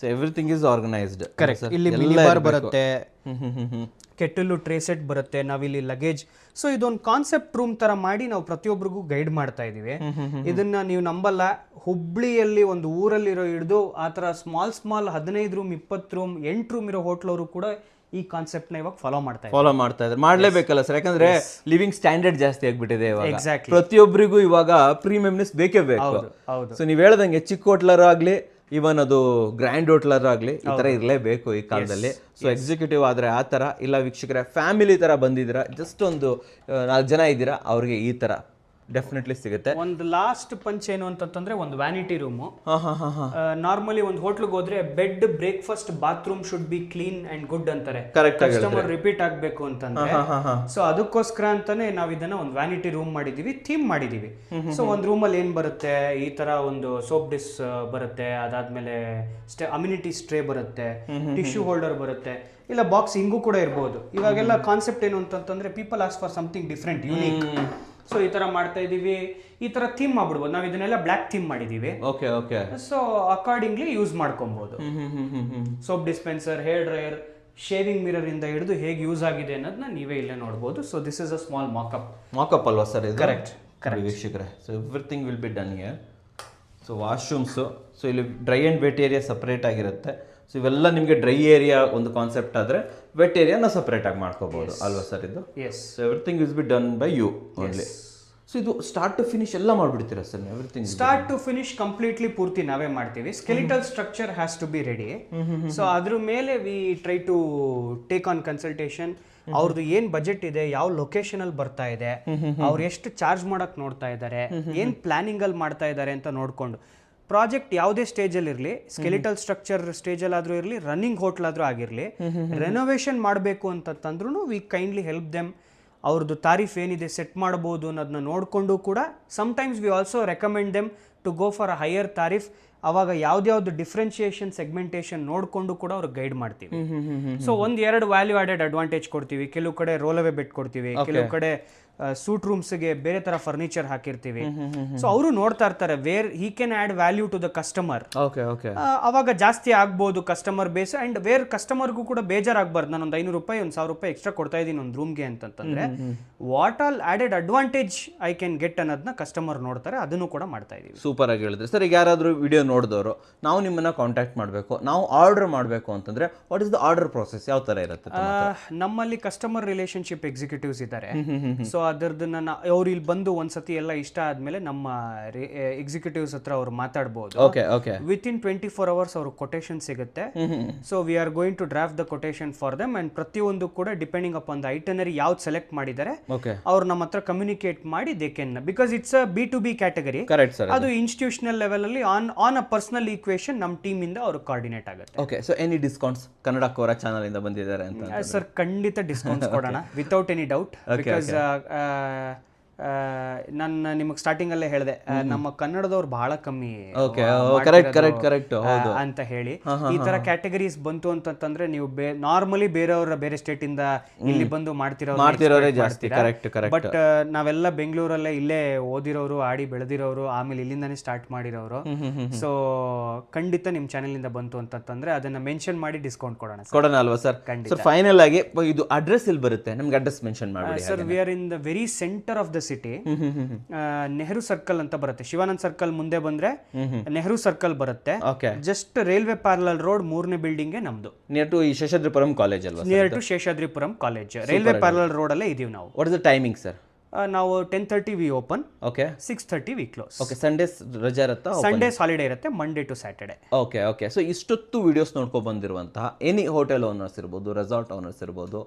So everything is organised. Correct. ಇಲ್ಲಿ ಮಿನಿ ಬಾರ್ ಬರುತ್ತೆ, ಕೆಟಲ್ ಟ್ರೇ ಸೆಟ್ ಬರುತ್ತೆ, ನಾವಿಲ್ಲಿ ಲಗೇಜ್. ಸೊ ಇದೊಂದು ಕಾನ್ಸೆಪ್ಟ್ ರೂಮ್ ತರ ಮಾಡಿ ನಾವು ಪ್ರತಿಯೊಬ್ಬರಿಗೂ ಗೈಡ್ ಮಾಡ್ತಾ ಇದೀವಿ. ಇದನ್ನ ನೀವು ನಂಬಲ್ಲ, ಹುಬ್ಳಿಯಲ್ಲಿ ಒಂದು ಊರಲ್ಲಿರೋ ಹಿಡಿದು ಆ ತರ ಸ್ಮಾಲ್ 15 ರೂಮ್ 20 ರೂಮ್ 8 ರೂಮ್ ಇರೋ ಹೋಟ್ಲವರು ಕೂಡ ಈ ಕಾನ್ಸೆಪ್ಟ್ ನ ಇವಾಗ ಫಾಲೋ ಮಾಡ್ತಾ ಇದ್ದಾರೆ. ಮಾಡ್ಲೇಬೇಕಲ್ಲ ಸರ್, ಯಾಕಂದ್ರೆ ಲಿವಿಂಗ್ ಸ್ಟ್ಯಾಂಡರ್ಡ್ ಜಾಸ್ತಿ ಆಗ್ಬಿಟ್ಟಿದೆ ಇವಾಗ. ಪ್ರತಿಯೊಬ್ಬರಿಗೂ ಇವಾಗ ಪ್ರೀಮಿಯಂನೆಸ್ ಬೇಕೇ ಬೇಕು. ಸೊ ನೀವ್ ಹೇಳ್ದಂಗೆ ಚಿಕ್ಕ ಹೋಟ್ಲರ್ ಆಗ್ಲಿ, ಇವನ್ ಅದು ಗ್ರ್ಯಾಂಡ್ ಹೋಟ್ಲರ್ ಆಗ್ಲಿ, ಈ ತರ ಇರಲೇಬೇಕು ಈ ಕಾಲದಲ್ಲಿ. ಸೊ ಎಕ್ಸಿಕ್ಯೂಟಿವ್ ಆದ್ರೆ ಆ ತರ, ಇಲ್ಲ ವೀಕ್ಷಕರ ಫ್ಯಾಮಿಲಿ ತರ ಬಂದಿದ್ದೀರಾ, ಜಸ್ಟ್ ಒಂದು 4 ಜನ ಇದ್ದೀರಾ, ಅವ್ರಿಗೆ ಈ ತರ ಡೆಫಿನೆಟ್ಲಿ ಸಿಗುತ್ತೆ. ಒಂದು ಲಾಸ್ಟ್ ಪಂಚ್ ಏನು ಅಂತಂದ್ರೆ ಒಂದು ವ್ಯಾನಿಟಿ ರೂಮ್. ನಾರ್ಮಲಿ ಒಂದು ಹೋಟ್ಲಿಗೆ ಹೋದ್ರೆ bed, breakfast, bathroom should be clean and good ಅಂತಾರೆ, ಕಸ್ಟಮರ್ ರಿಪೀಟ್ ಆಗ್ಬೇಕು ಅಂತಂದ್ರೆ. ಸೊ ಅದಕ್ಕೋಸ್ಕರ ಅಂತಾನೆ ನಾವ್ ಇದನ್ನ ಒಂದು ವ್ಯಾನಿಟಿ ರೂಮ್ ಮಾಡಿದೀವಿ, ಥೀಮ್ ಮಾಡಿದೀವಿ. ಸೊ ಒಂದ್ ರೂಮ್ ಅಲ್ಲಿ ಏನ್ ಬರುತ್ತೆ, ಈ ತರ ಒಂದು ಸೋಪ್ ಡಿಸ್ ಬರುತ್ತೆ, ಅದಾದ್ಮೇಲೆ ಅಮ್ಯುನಿಟಿ ಸ್ಟ್ರೇ ಬರುತ್ತೆ, ಟಿಶ್ಯೂ ಹೋಲ್ಡರ್ ಬರುತ್ತೆ, ಇಲ್ಲ ಬಾಕ್ಸ್ ಹಿಂಗೂ ಕೂಡ ಇರ್ಬೋದು. ಇವಾಗೆಲ್ಲ ಕಾನ್ಸೆಪ್ಟ್ ಏನು ಅಂತಂದ್ರೆ people ask for something different, unique. So ಈ ತರ ಮಾಡ್ತಾ ಇದೀವಿ, ಈ ತರ ಥೀಮ್ ಮಾಡ್ಬಿಡ್ಬೋದು. ನಾವು ಇದನ್ನೆಲ್ಲ ಬ್ಲಾಕ್ ಥೀಮ್ ಮಾಡಿದೀವಿ. ಸೊ ಅಕಾರ್ಡಿಂಗ್ಲಿ ಯೂಸ್ ಮಾಡ್ಕೊಬಹುದು. Soap dispenser, hair dryer, shaving mirror ಇಂದ ಹಿಡಿದು ಹೇಗೆ ಯೂಸ್ ಆಗಿದೆ ಅನ್ನೋದನ್ನ ನೀವೇ ಇಲ್ಲೇ ನೋಡಬಹುದು. So this is a small mockup ಅಲ್ವಾ ಸರ್ ಇದು? ಕರೆಕ್ಟ್ ವೀಕ್ಷಕರೇ. So everything will be done here. So washrooms, so ಇಲ್ಲಿ dry and wet area separate ಆಗಿರುತ್ತೆ. ಸೊ ಇವೆಲ್ಲ ನಿಮಗೆ ಡ್ರೈ ಏರಿಯಾ ಒಂದು ಕಾನ್ಸೆಪ್ಟ್ ಆದರೆ ವೆಟ್ ಏರಿಯಾನ ಸಪ್ರೇಟ್ ಆಗಿ ಮಾಡ್ಕೋಬಹುದು ಅಲ್ವಾ ಸರ್ ಇದು? So everything is be done by you only. So ಇದು ಸ್ಟಾರ್ಟ್ ಟು ಫಿನಿಶ್ ಎಲ್ಲ ಮಾಡ್ಬಿಡ್ತೀರಾ sir? Everything start to finish completely ಪೂರ್ತಿ ನಾವೇ ಮಾಡ್ತೀವಿ. Skeletal structure has to be ready. So ಅದ್ರ ಮೇಲೆ we try to take on consultation. ಅವ್ರದ್ದು ಏನ್ ಬಜೆಟ್ ಇದೆ, ಯಾವ ಲೊಕೇಶನ್ ಅಲ್ಲಿ ಬರ್ತಾ ಇದೆ, ಅವ್ರು ಎಷ್ಟು ಚಾರ್ಜ್ ಮಾಡಕ್ ನೋಡ್ತಾ ಇದ್ದಾರೆ, ಏನ್ ಪ್ಲಾನಿಂಗ್ ಅಲ್ಲಿ ಮಾಡ್ತಾ ಇದ್ದಾರೆ ಅಂತ ನೋಡ್ಕೊಂಡು ಪ್ರಾಜೆಕ್ಟ್ ಯಾವುದೇ ಸ್ಟೇಜಲ್ಲಿ ಇರಲಿ, ಸ್ಕೆಲಿಟಲ್ ಸ್ಟ್ರಕ್ಚರ್ ಸ್ಟೇಜಲ್ಲಿ ಆದ್ರೂ ಇರಲಿ, ರನ್ನಿಂಗ್ ಹೋಟ್ಲ್ ಆದ್ರೂ ಆಗಿರಲಿ, ರೆನೋವೇಷನ್ ಮಾಡಬೇಕು ಅಂತಂದ್ರೂ ವಿ ಕೈಂಡ್ಲಿ ಹೆಲ್ಪ್ ದೆಮ್. ಅವ್ರದ್ದು ತಾರೀಫ್ ಏನಿದೆ ಸೆಟ್ ಮಾಡ್ಬೋದು ಅನ್ನೋದನ್ನ ನೋಡಿಕೊಂಡು ಕೂಡ sometimes we also recommend them to go for a higher tariff. ಅವಾಗ ಯಾವ್ದ್ಯಾವ್ದು ಡಿಫ್ರೆನ್ಶಿಯೇಷನ್ ಸೆಗ್ಮೆಂಟೇಷನ್ ನೋಡಿಕೊಂಡು ಕೂಡ ಅವ್ರಿಗೆ ಗೈಡ್ ಮಾಡ್ತೀವಿ. ಸೊ 1-2 ವ್ಯಾಲ್ಯೂ ಆಡೆಡ್ ಅಡ್ವಾಂಟೇಜ್ ಕೊಡ್ತೀವಿ. ಕೆಲವು ಕಡೆ ರೋಲ್ ಅವೇ ಬೆಡ್ ಕೊಡ್ತೀವಿ, ಕೆಲವು ಕಡೆ ಸೂಟ್ ರೂಮ್ಸ್ಗೆ ಬೇರೆ ತರ ಫರ್ನಿಚರ್ ಹಾಕಿರ್ತೀವಿ. ಸೊ ಅವರು ನೋಡ್ತಾ ಇರ್ತಾರೆ where he can add value to the customer. ಅವಾಗ ಜಾಸ್ತಿ ಆಗ್ಬೋದು ಕಸ್ಟಮರ್ ಬೇಸ್. ಅಂಡ್ ವೇರ್ ಕಸ್ಟಮರ್ಗೂ ಕೂಡ ಬೇಜಾರಾಗಬಾರ್ದು, ನಾನು ಒಂದು 500 ರೂಪಾಯಿ 1000 ರೂಪಾಯಿ ಎಕ್ಸ್ಟ್ರಾ ಕೊಡ್ತಾ ಇದ್ದೀನಿ ಒಂದು ರೂಮ್ಗೆ ಅಂತಂದ್ರೆ what all added advantage I can get ಅನ್ನೋದನ್ನ ಕಸ್ಟಮರ್ ನೋಡ್ತಾರೆ, ಅದನ್ನು ಕೂಡ ಮಾಡ್ತಾ ಇದೀವಿ. ಸೂಪರ್ ಆಗಿ ಹೇಳಿದ್ರೆ ಸರ್. ಈಗ ಯಾರಾದ್ರೂ ವಿಡಿಯೋ ನೋಡಿದವರು ನಾವು ನಿಮ್ಮನ್ನ ಕಾಂಟ್ಯಾಕ್ಟ್ ಮಾಡಬೇಕು, ನಾವು ಆರ್ಡರ್ ಮಾಡಬೇಕು ಅಂತಂದ್ರೆ what is the order process, ಯಾವ ತರ ಇರುತ್ತೆ? ನಮ್ಮಲ್ಲಿ ಕಸ್ಟಮರ್ ರಿಲೇಶನ್ಶಿಪ್ ಎಕ್ಸಿಕ್ಯೂಟಿವ್ಸ್ ಇದ್ದಾರೆ. ಸೊ ಅದರದನ್ನ ಅವ್ರು ಇಲ್ಲಿ ಬಂದು ಒಂದ್ಸತಿ ಎಲ್ಲ ಇಷ್ಟ ಆದ್ಮೇಲೆ ನಮ್ಮ ಎಕ್ಸಿಕ್ಯೂಟಿವ್ಸ್ ಹತ್ರ ಅವ್ರು ಮಾತಾಡ್ಬೋದು. ವಿತಿನ್ 24 hours ಅವ್ರ ಕೊಟೇಶನ್ ಸಿಗುತ್ತೆ. So we are going to draft the quotation for them. And ಪ್ರತಿಯೊಂದು ಕೂಡ ಡಿಪೆಂಡಿಂಗ್ ಅಪಾನ್ ದ ಐಟನರಿ ಯಾವ್ದು ಸೆಲೆಕ್ಟ್ ಮಾಡಿದ್ದಾರೆ ಅವ್ರು ನಮ್ಮ ಹತ್ರ ಕಮ್ಯುನಿಕೇಟ್ ಮಾಡಿ they can, because it's a B2B category. ಅದು ಇನ್ಸ್ಟಿಟ್ಯೂಷನಲ್ ಲೆವೆಲ್ ಅಲ್ಲಿ ಆನ್ ಅ ಪರ್ಸನಲ್ ಈಕ್ವೇಶನ್ ನಮ್ಮ ಟೀಮ್ ಇಂದ ಅವ್ರು ಕೋಆರ್ಡಿನೇಟ್ ಆಗುತ್ತೆ. Okay. So any discounts Kannada ಕೋರ ಚಾನಲ್ ಇಂದ ಬಂದಿದ್ದಾರೆ ಅಂತ ಸರ್? ಖಂಡಿತ ಡಿಸ್ಕೌಂಟ್ಸ್ ಕೊಡೋಣ ವಿತೌಟ್ ಎನಿ ಡೌಟ್. ಬಿಕಾಸ್ ನಾನು ನಿಮಗೆ ಸ್ಟಾರ್ಟಿಂಗ್ ಅಲ್ಲೇ ಹೇಳಿದೆ, ನಮ್ಮ ಕನ್ನಡದವ್ರು ಬಹಳ ಕಮ್ಮಿ ಅಂತ ಹೇಳಿ. ಈ ತರ ಕ್ಯಾಟಗರೀಸ್ ಬಂತು ಅಂತಂದ್ರೆ ನೀವು ನಾರ್ಮಲಿ ಬೇರೆ ಸ್ಟೇಟ್ ಇಂದ ಇಲ್ಲಿ ಬಂದು ಮಾಡ್ತಿರೋರೇ ಜಾಸ್ತಿ. ಬಟ್ ನಾವೆಲ್ಲ ಬೆಂಗಳೂರಲ್ಲೇ ಇಲ್ಲೇ ಓದಿರೋರು, ಆಡಿ ಬೆಳೆದಿರೋರು, ಆಮೇಲೆ ಇಲ್ಲಿಂದಾನೇ ಸ್ಟಾರ್ಟ್ ಮಾಡಿರೋರು. ಸೊ ಖಂಡಿತ ನಿಮ್ ಚಾನೆಲ್ ಇಂದ ಬಂತು ಅಂತಂದ್ರೆ ಅದನ್ನ ಮೆನ್ಷನ್ ಮಾಡಿ ಡಿಸ್ಕೌಂಟ್ ಕೊಡೋಣ ಅಲ್ವಾ ಸರ್? ಖಂಡಿತ. ಫೈನಲ್ ಆಗಿ ಇದು ಅಡ್ರೆಸ್ ಇಲ್ಲಿ ಬರುತ್ತೆ, ನಮ್ಗೆ ಅಡ್ರೆಸ್ ಮೆನ್ಷನ್ ಮಾಡಿ sir. We are in the very centre of the city. Nehru circle ಅಂತ ಬರುತ್ತೆ. ಶಿವಾನಂದ್ ಸರ್ಕಲ್ ಮುಂದೆ ಬಂದ್ರೆ ನೆಹರು ಸರ್ಕಲ್ ಬರುತ್ತೆ. ಜಸ್ಟ್ ರೈಲ್ವೆ ಪ್ಯಾರಲಲ್ ರೋಡ್ 3ನೇ ಬಿಲ್ಡಿಂಗ್ ನಮ್ದು. ನಿಯರ್ ಟು ಶೇಷಾದ್ರಿಪುರಂ ಕಾಲೇಜ್ ಅಲ್ವಾ? Near to Seshadripuram college, railway parallel road ಅಲ್ಲೇ ಇದೀವಿ ನಾವು. What is the timing sir? ನಾವು 10:30 we open. Okay. 6:30 we close. Okay. Sundays ರಜಾ ಇರುತ್ತಾ? ಸಂಡೇಸ್ ಹಾಲಿಡೇ ಇರುತ್ತೆ, Monday to Saturday. Okay. So ಇಷ್ಟೊತ್ತು ವಿಡಿಯೋಸ್ ನೋಡ್ಕೊಂಡು ಬಂದಿರುವಂತಹ ಎನಿ ಹೋಟೆಲ್ ಓನರ್ಸ್ ಇರ್ಬೋದು, ರೆಸಾರ್ಟ್ ಓನರ್ಸ್ ಇರ್ಬೋದು,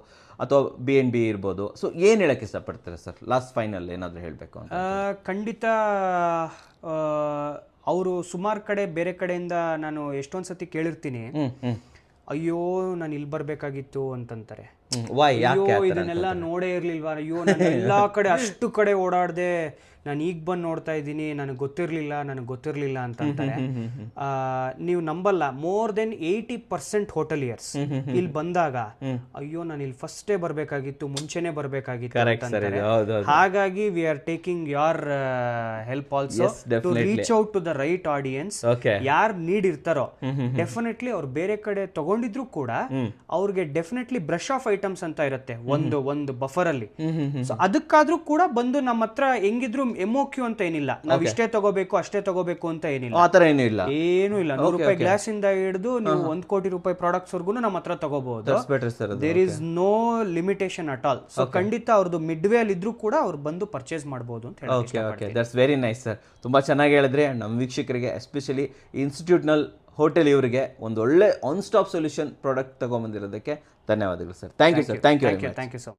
ಅಥವಾ B&B ಇರ್ಬೋದು, ಸೊ ಏನು ಹೇಳಕ್ಕೆ ಇಷ್ಟಪಡ್ತಾರೆ ಸರ್? ಲಾಸ್ಟ್ ಫೈನಲ್ ಏನಾದರೂ ಹೇಳಬೇಕು ಅಂತ? ಖಂಡಿತ ಅವರು ಸುಮಾರು ಕಡೆ ಬೇರೆ ಕಡೆಯಿಂದ ನಾನು ಎಷ್ಟೊಂದು ಸತಿ ಕೇಳಿರ್ತೀನಿ, ಅಯ್ಯೋ ನಾನು ಇಲ್ಲಿ ಬರಬೇಕಾಗಿತ್ತು ಅಂತಂತಾರೆ. ವೈ ಅಯ್ಯೋ ಯಾಕೆ ಇದನ್ನೆಲ್ಲ ನೋಡೇ ಇರ್ಲಿಲ್ವಾ, ಅಯ್ಯೋ ನಾನು ಎಲ್ಲಾ ಕಡೆ ಅಷ್ಟು ಕಡೆ ಓಡಾಡ್ದೆ, ನಾನು ಈಗ ಬಂದು ನೋಡ್ತಾ ಇದ್ದೀನಿ, ನನಗೆ ಗೊತ್ತಿರ್ಲಿಲ್ಲ ಅಂತ ಅಂತಾರೆ. ನೀವು ನಂಬಲ್ಲ, ಮೋರ್ ದೆನ್ 80% ಹೋಟೆಲಿಯರ್ಸ್ ಇಲ್ಲಿ ಬಂದಾಗ ಅಯ್ಯೋ ನಾನು ಇಲ್ಲಿ ಫಸ್ಟೇ ಬರ್ಬೇಕಾಗಿತ್ತು, ಮುಂಚೆನೆ ಬರ್ಬೇಕಾಗಿತ್ತು ಅಂತಾರೆ. ಹಾಗಾಗಿ we are taking your help also to reach out to the right audience. ಯಾರು ನೀಡ್ ಇರ್ತಾರೋ ಡೆಫಿನೆಟ್ಲಿ ಅವ್ರು ಬೇರೆ ಕಡೆ ತಗೊಂಡಿದ್ರು ಕೂಡ ಅವ್ರಿಗೆ ಡೆಫಿನೆಟ್ಲಿ ಬ್ರಷ್ ಆಫ್ ಐಟಮ್ಸ್ ಅಂತ ಇರುತ್ತೆ ಒಂದು ಬಫರ್ ಅಲ್ಲಿ. ಸೊ ಅದಕ್ಕಾದ್ರೂ ಕೂಡ ಬಂದು ನಮ್ಮ ಹತ್ರ ಹೆಂಗಿದ್ರು MOQ ಅಂತ ಏನಿಲ್ಲ, ನಾವ್ ಇಷ್ಟೇ ತಗೋಬೇಕು ಅಷ್ಟೇ ತಗೋಬೇಕು ಅಂತ ಏನಿಲ್ಲ, ಆತರ ಏನೂ ಇಲ್ಲ. ₹100 ಗ್ಲಾಸ್ ಇಂದ ಹಿಡಿದು ನೀವು ₹1 ಕೋಟಿ ಪ್ರಾಡಕ್ಟ್ಸ್ ವರ್ಗು ನಮ್ಮ ಹತ್ರ ತಗೋಬಹುದು. There is no limitation at all. So ಖಂಡಿತ ಅವ್ರದ್ದು ಮಿಡ್ ವೇ ಅಲ್ಲಿ ಇದ್ರೂ ಕೂಡ ಅವ್ರು ಬಂದು ಪರ್ಚೇಸ್ ಮಾಡಬಹುದು ಅಂತ ಹೇಳಿ. ದಟ್ಸ್ ವೆರಿ ನೈಸ್ ಸರ್, ತುಂಬಾ ಚೆನ್ನಾಗಿ ಹೇಳಿದ್ರೆ. ನಮ್ಮ ವೀಕ್ಷಕರಿಗೆ ಎಸ್ಪೆಷಲಿ ಇನ್ಸ್ಟಿಟ್ಯೂಟ್ನಲ್ ಹೋಟೆಲ್ ಇವರಿಗೆ ಒಂದು ಒಳ್ಳೆ ಆನ್ ಸ್ಟಾಪ್ ಸೊಲ್ಯೂಷನ್ ಪ್ರಾಡಕ್ಟ್ ತಗೊಂಡ್ಬಂದಿರೋದಕ್ಕೆ ಧನ್ಯವಾದಗಳು sir. Thank you sir. Thank you. Thank you so